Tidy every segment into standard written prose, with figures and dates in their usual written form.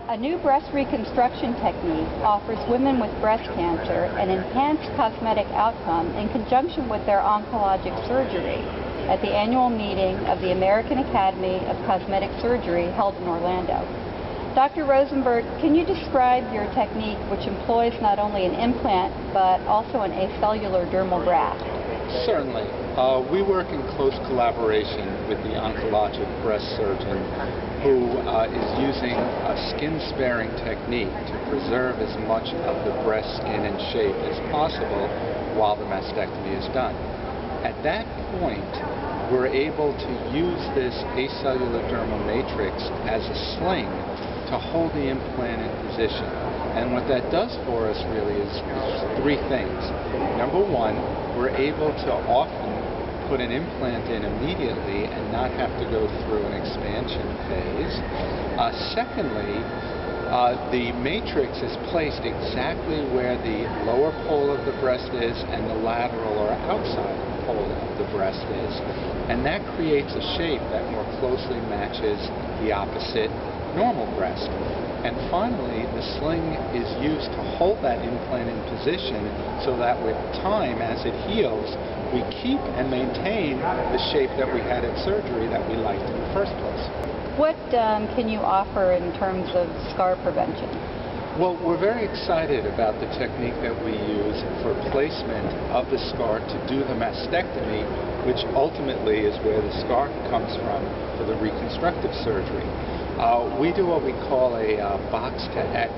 A new breast reconstruction technique offers women with breast cancer an enhanced cosmetic outcome in conjunction with their oncologic surgery at the annual meeting of the American Academy of Cosmetic Surgery held in Orlando. Dr. Rosenberg, can you describe your technique, which employs not only an implant but also an acellular dermal graft? Certainly. We work in close collaboration with the oncologic breast surgeon who is using a skin-sparing technique to preserve as much of the breast skin and shape as possible while the mastectomy is done. At that point, we're able to use this acellular dermal matrix as a sling to hold the implant in position. And what that does for us really is three things. Number one, we're able to often put an implant in immediately and not have to go through an expansion phase. Secondly, the matrix is placed exactly where the lower pole of the breast is and the lateral or outside pole of the breast is. And that creates a shape that more closely matches the opposite normal breast. And finally, the sling is used to hold that implant in position so that with time, as it heals, we keep and maintain the shape that we had at surgery that we liked in the first place. What can you offer in terms of scar prevention? Well, we're very excited about the technique that we use for placement of the scar to do the mastectomy, which ultimately is where the scar comes from for the reconstructive surgery. We do what we call a box to X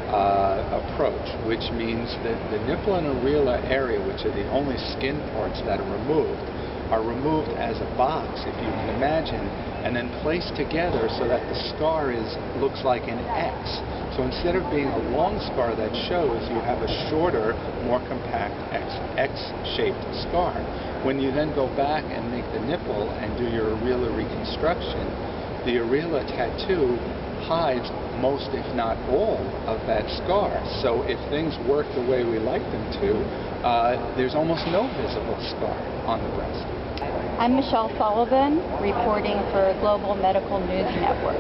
approach, which means that the nipple and areola area, which are the only skin parts that are removed as a box, if you can imagine, and then placed together so that the scar looks like an X. So instead of being a long scar that shows, you have a shorter, more compact X-shaped scar. When you then go back and make the nipple and do your areola reconstruction, the areola tattoo hides most, if not all, of that scar. So if things work the way we like them to, there's almost no visible scar on the breast. I'm Michele Sullivan, reporting for Global Medical News Network.